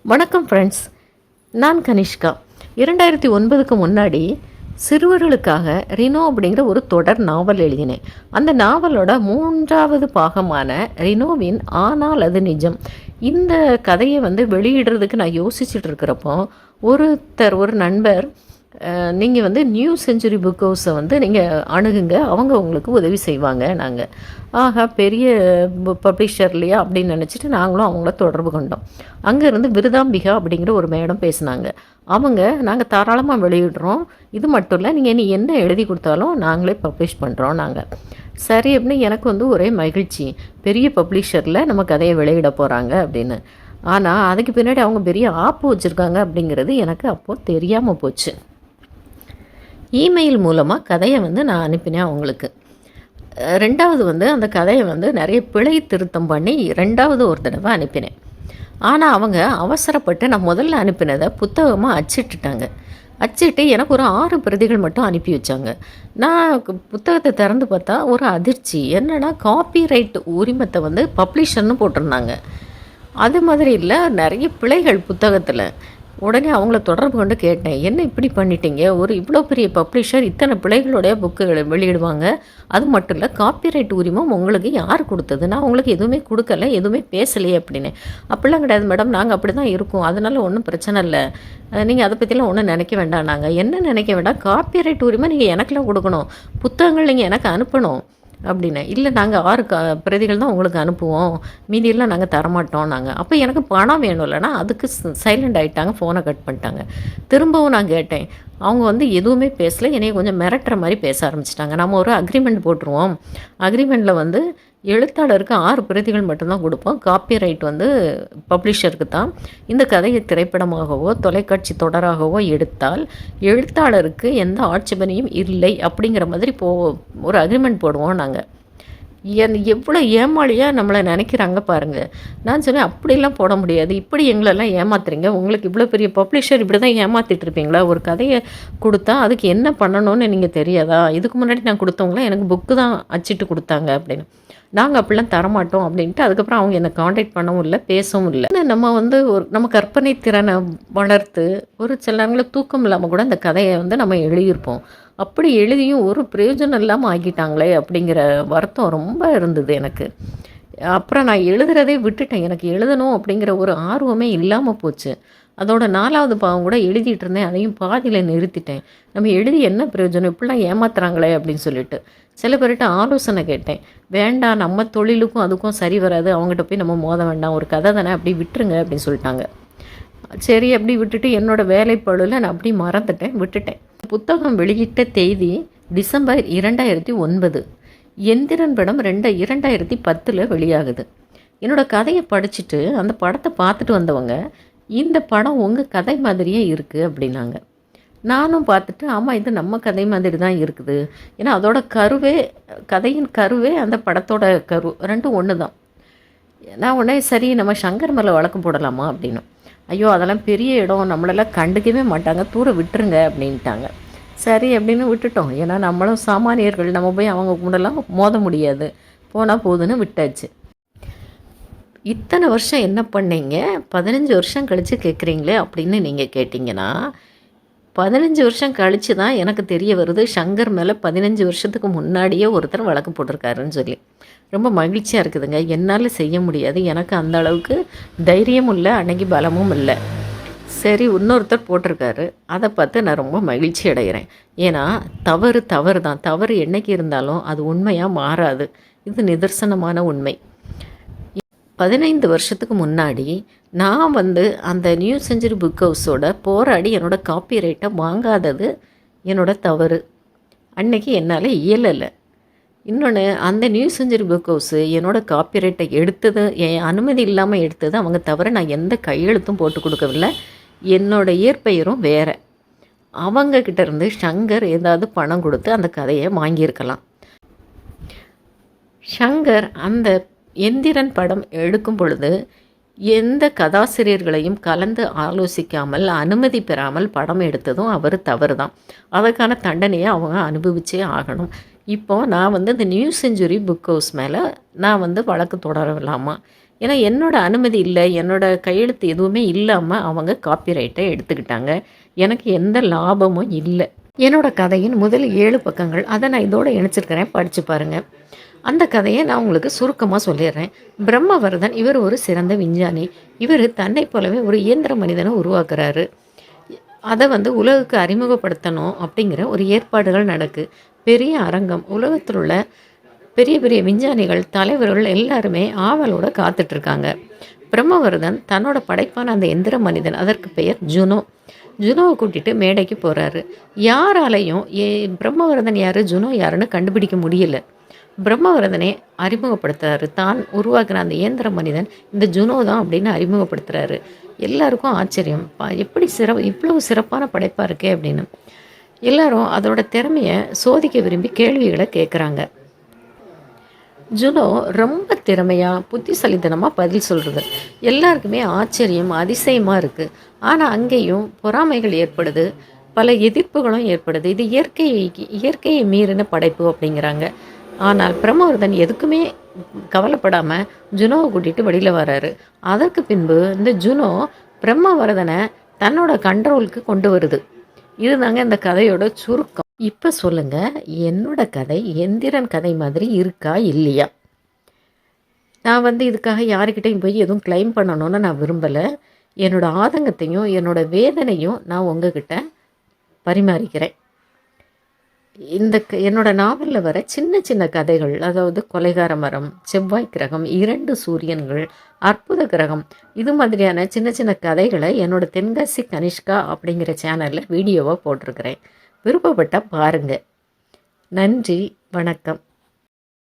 வணக்கம் ஃப்ரெண்ட்ஸ், நான் கனிஷ்கா. 2009க்கு முன்னாடி சிறுவர்களுக்காக ரினோ அப்படிங்கிற ஒரு தொடர் நாவல் எழுதினேன். அந்த நாவலோட 3வது பாகமான ரினோவின் ஆனால் அது நிஜம், இந்த கதையை வெளியிடுறதுக்கு நான் யோசிச்சுட்டு இருக்கிறப்போ ஒரு நண்பர், நீங்கள் நியூ செஞ்சுரி புக் ஹவுஸை நீங்கள் அணுகுங்க, அவங்க உங்களுக்கு உதவி செய்வாங்க. ஆகா, பெரிய பப்ளிஷர் இல்லையா அப்படின்னு நினச்சிட்டு நாங்களும் அவங்கள தொடர்பு கொண்டோம். அங்கேருந்து விருதாம்பிகா அப்படிங்கிற ஒரு மேடம் பேசினாங்க. நாங்கள் தாராளமாக வெளியிடுறோம், இது மட்டும் இல்லை, நீங்கள் நீ என்ன எழுதி கொடுத்தாலும் நாங்களே பப்ளிஷ் பண்ணுறோம். சரி அப்படின்னு எனக்கு ஒரே மகிழ்ச்சி, பெரிய பப்ளிஷரில் நம்ம கதையை வெளியிட போகிறாங்க அப்படின்னு. ஆனால் அதுக்கு பின்னாடி அவங்க பெரிய ஆப்பு வச்சுருக்காங்க அப்படிங்கிறது எனக்கு அப்போது தெரியாமல் போச்சு. இமெயில் மூலமாக கதையை நான் அனுப்பினேன் அவங்களுக்கு. ரெண்டாவது அந்த கதையை நிறைய பிழை திருத்தம் பண்ணி ரெண்டாவது ஒரு தடவை அனுப்பினேன். ஆனால் அவங்க அவசரப்பட்டு நான் முதல்ல அனுப்பினதை புத்தகமாக அச்சிட்டுட்டாங்க. அச்சிட்டு எனக்கு ஒரு 6 பிரதிகள் மட்டும் அனுப்பி வச்சாங்க. நான் புத்தகத்தை திறந்து பார்த்தா ஒரு அதிர்ச்சி. என்னென்னா, காப்பிரைட் உரிமத்தை பப்ளிஷர்னு போட்டிருந்தாங்க. அது மாதிரி இல்லை, நிறைய பிழைகள் புத்தகத்தில். உடனே அவங்கள தொடர்பு கொண்டு கேட்டேன், என்ன இப்படி பண்ணிட்டீங்க? ஒரு இவ்வளோ பெரிய பப்ளிஷர் இத்தனை பிழைகளுடைய புக்குகளை வெளியிடுவாங்க, அது மட்டும் இல்லை, காப்பிரைட் உரிமம் உங்களுக்கு யார் கொடுத்தது? நான் உங்களுக்கு எதுவுமே கொடுக்கல, எதுவுமே பேசலையே அப்படின்னு. அப்படிலாம் கிடையாது மேடம், நாங்கள் அப்படி தான் இருக்கோம், அதனால் ஒன்றும் பிரச்சனை இல்லை, நீங்கள் அதை பற்றிலாம் ஒன்றும் நினைக்க வேண்டாம். நாங்கள் என்ன நினைக்க வேண்டாம், காப்பிரைட் உரிமை நீங்கள் எனக்கெல்லாம் கொடுக்கணும், புத்தகங்கள் நீங்கள் எனக்கு அனுப்பணும் அப்படின்னு. இல்லை, நாங்கள் 6 பிரதிகள் தான் உங்களுக்கு அனுப்புவோம், மீதியெல்லாம் நாங்கள் தரமாட்டோம். அப்போ எனக்கு பணம் வேணும் இல்லைனா. அதுக்கு சைலண்ட் ஆகிட்டாங்க, ஃபோனை கட் பண்ணிட்டாங்க. திரும்பவும் நான் கேட்டேன், அவங்க எதுவுமே பேசலை, என்னைய கொஞ்சம் மிரட்டுற மாதிரி பேச ஆரம்பிச்சிட்டாங்க. நம்ம ஒரு அக்ரிமெண்ட் போட்டுருவோம், அக்ரிமெண்ட்டில் எழுத்தாளருக்கு 6 பிரதிகள் மட்டும்தான் கொடுப்போம், காப்பிரைட் பப்ளிஷருக்கு தான். இந்த கதையை திரைப்படமாகவோ தொலைக்காட்சி தொடராகவோ எடுத்தால் எழுத்தாளருக்கு எந்த ஆட்சேபனையும் இல்லை அப்படிங்கிற மாதிரி ஒரு அக்ரிமெண்ட் போடுவோம். எவ்வளோ ஏமாளியாக நம்மளை நினைக்கிறாங்க பாருங்கள். நான் சொன்னேன், அப்படிலாம் போட முடியாது, இப்படி எங்களெல்லாம் ஏமாத்துறீங்க, உங்களுக்கு இவ்வளோ பெரிய பப்ளிஷர் இப்படி தான் ஏமாற்றிட்டு இருப்பீங்களா? ஒரு கதையை கொடுத்தா அதுக்கு என்ன பண்ணணும்னு நீங்கள் தெரியாதா? இதுக்கு முன்னாடி நான் கொடுத்தவங்களாம் எனக்கு புக்கு தான் அச்சிட்டு கொடுத்தாங்க அப்படின்னு. நாங்கள் அப்படிலாம் தரமாட்டோம் அப்படின்ட்டு அதுக்கப்புறம் அவங்க என்னை காண்டாக்ட் பண்ணவும் இல்லை, பேசவும் இல்லை. நம்ம நம்ம கற்பனை திறனை வளர்த்து ஒரு சில நேரங்களில் தூக்கம் இல்லாமல் கூட அந்த கதையை நம்ம எழுதியிருப்போம். அப்படி எழுதியும் ஒரு பிரயோஜனம் இல்லாமல் ஆக்கிட்டாங்களே அப்படிங்கிற வருத்தம் ரொம்ப இருந்தது எனக்கு. அப்புறம் நான் எழுதுறதே விட்டுட்டேன், எனக்கு எழுதணும் அப்படிங்கிற ஒரு ஆர்வமே இல்லாமல் போச்சு. அதோட 4வது பாகம் கூட எழுதிட்டு இருந்தேன், அதையும் பாதியில் நிறுத்திட்டேன். நம்ம எழுதி என்ன பிரயோஜனம், இப்படிலாம் ஏமாத்துறாங்களே அப்படின்னு சொல்லிட்டு சில பேர்கிட்ட ஆலோசனை கேட்டேன். வேண்டாம், நம்ம தொழிலுக்கும் அதுக்கும் சரி வராது, அவங்ககிட்ட போய் நம்ம மோத வேண்டாம், ஒரு கதை தானே, அப்படி விட்டுருங்க அப்படின்னு சொல்லிட்டாங்க. சரி, அப்படி விட்டுட்டு என்னோடய வேலைப்பழுவில் நான் அப்படி மறந்துட்டேன், விட்டுட்டேன். புத்தகம் வெளியிட்ட தேதி டிசம்பர் 2009. எந்திரன் படம் 2010 வெளியாகுது. என்னோடய கதையை படிச்சுட்டு அந்த படத்தை பார்த்துட்டு வந்தவங்க, இந்த படம் உங்கள் கதை மாதிரியே இருக்குது அப்படின்னாங்க. நானும் பார்த்துட்டு, ஆமாம், இது நம்ம கதை மாதிரி தான் இருக்குது, ஏன்னா அதோட கதையின் கருவே அந்த படத்தோட கரு ரெண்டும் ஒன்று தான். நான் உடனே சரி, நம்ம சங்கர் மேலே வழக்கு போடலாமா அப்படின்னு. ஐயோ, அதெல்லாம் பெரிய இடம், நம்மளெல்லாம் கண்டுக்கவே மாட்டாங்க, தூர விட்டுருங்க அப்படின்ட்டாங்க. சரி அப்படின்னு விட்டுட்டோம், ஏன்னா நம்மளும் சாமானியர்கள், நம்ம போய் அவங்க கூடலாம் மோத முடியாது, போனால் போதுன்னு விட்டாச்சு. இத்தனை வருஷம் என்ன பண்ணீங்க, 15 வருஷம் கழித்து கேட்குறீங்களே அப்படின்னு நீங்கள் கேட்டிங்கன்னா, 15 வருஷம் கழித்து தான் எனக்கு தெரிய வருது, சங்கர் மேலே 15 வருஷத்துக்கு முன்னாடியே ஒருத்தர் வழக்கு போட்டிருக்காருன்னு சொல்லி. ரொம்ப மகிழ்ச்சியாக இருக்குதுங்க. என்னால் செய்ய முடியாது, எனக்கு அந்த அளவுக்கு தைரியமும் இல்லை, அன்னைக்கு பலமும் இல்லை. சரி, இன்னொருத்தர் போட்டிருக்காரு, அதை பார்த்து நான் ரொம்ப மகிழ்ச்சி அடைகிறேன். ஏன்னா தவறு தான், தவறு என்றைக்கு இருந்தாலும் அது உண்மையாக மாறாது, இது நிதர்சனமான உண்மை. 15 வருஷத்துக்கு முன்னாடி நான் அந்த நியூ செஞ்சுரி புக் ஹவுஸோட போராடி என்னோடய காப்பிரைட்டை வாங்காதது என்னோடய தவறு. அன்னைக்கு என்னால் இயலலை. இன்னொன்று, அந்த நியூ செஞ்சுரி புக் ஹவுஸு என்னோடய காப்பிரைட்டை எடுத்தது, என் அனுமதி இல்லாமல் எடுத்தது அவங்க தவிர நான் எந்த கையெழுத்தும் போட்டு கொடுக்கவில்லை. என்னோடய இயற்பெயரும் வேறு. அவங்கக்கிட்ட இருந்து சங்கர் ஏதாவது பணம் கொடுத்து அந்த கதையை வாங்கியிருக்கலாம். சங்கர் அந்த எந்திரன் படம் எடுக்கும் பொழுது எந்த கதாசிரியர்களையும் கலந்து ஆலோசிக்காமல் அனுமதி பெறாமல் படம் எடுத்ததும் அவர் தவறு தான். அதற்கான தண்டனையை அவங்க அனுபவிச்சே ஆகணும். இப்போது நான் இந்த நியூ செஞ்சுரி புக் ஹவுஸ் மேலே நான் வழக்கு தொடரலாமா? ஏன்னா என்னோட அனுமதி இல்லை, என்னோட கையெழுத்து எதுவுமே இல்லாமல் அவங்க காப்பிரைட்டை எடுத்துக்கிட்டாங்க. எனக்கு எந்த லாபமும் இல்லை. என்னோட கதையின் முதல் 7 பக்கங்கள் அதை நான் இதோட இணைச்சிருக்கிறேன், படித்து பாருங்கள். அந்த கதையை நான் உங்களுக்கு சுருக்கமாக சொல்லிடுறேன். பிரம்மவர்தன் இவர் ஒரு சிறந்த விஞ்ஞானி. இவர் தன்னை போலவே ஒரு இயந்திர மனிதனை உருவாக்குறாரு. அதை உலகுக்கு அறிமுகப்படுத்தணும் அப்படிங்கிற ஒரு ஏற்பாடுகள் நடக்கு. பெரிய அரங்கம், உலகத்தில் உள்ள பெரிய பெரிய விஞ்ஞானிகள், தலைவர்கள் எல்லாருமே ஆவலோடு காத்துட்ருக்காங்க. பிரம்மவர்தன் தன்னோட படைப்பான அந்த எந்திர மனிதன், அதற்கு பெயர் ஜுனோ, ஜுனோவை கூட்டிகிட்டு மேடைக்கு போகிறாரு. யாராலையும் பிரம்மவர்தன் யார், ஜுனோ யாருன்னு கண்டுபிடிக்க முடியல. பிரம்மவர்தனே அறிமுகப்படுத்துகிறாரு. தான் உருவாக்குன அந்த இயந்திர மனிதன் இந்த ஜுனோ தான் அப்படின்னு அறிமுகப்படுத்துகிறாரு. எல்லாருக்கும் ஆச்சரியம், எப்படி இவ்வளவு சிறப்பான படைப்பாக இருக்கே அப்படின்னு. எல்லாரும் அதோட திறமையை சோதிக்க விரும்பி கேள்விகளை கேட்குறாங்க. ஜுனோ ரொம்ப திறமையாக புத்திசாலித்தனமாக பதில் சொல்கிறது. எல்லாருக்குமே ஆச்சரியம், அதிசயமாக இருக்குது. ஆனால் அங்கேயும் பொறாமைகள் ஏற்படுது, பல எதிர்ப்புகளும் ஏற்படுது. இது இயற்கையை மீறின படைப்பு அப்படிங்கிறாங்க. ஆனால் பிரம்மவர்தன் எதுக்குமே கவலைப்படாமல் ஜுனோவை கூட்டிகிட்டு வெளியில் வர்றாரு. அதற்கு பின்பு இந்த ஜுனோ பிரம்மவர்தனை தன்னோட கண்ட்ரோலுக்கு கொண்டு வருது. இதுதாங்க இந்த கதையோட சுருக்கம். இப்போ சொல்லுங்கள், என்னோட கதை எந்திரன் கதை மாதிரி இருக்கா இல்லையா? நான் இதுக்காக யாருக்கிட்டையும் போய் எதுவும் கிளைம் பண்ணணும்னு நான் விரும்பலை. என்னோடய ஆதங்கத்தையும் என்னோடய வேதனையும் நான் உங்ககிட்ட பரிமாறிக்கிறேன். என்னோடய நாவலில் வர சின்ன சின்ன கதைகள், அதாவது கொலைகார மரம், செவ்வாய் கிரகம், 2 சூரியன்கள், அற்புத கிரகம், இது மாதிரியான சின்ன சின்ன கதைகளை என்னோடய தென்காசி கனிஷ்கா அப்படிங்கிற சேனலில் வீடியோவாக போட்டிருக்கிறேன். விருப்பப்பட்டால் பாருங்கள். நன்றி, வணக்கம்.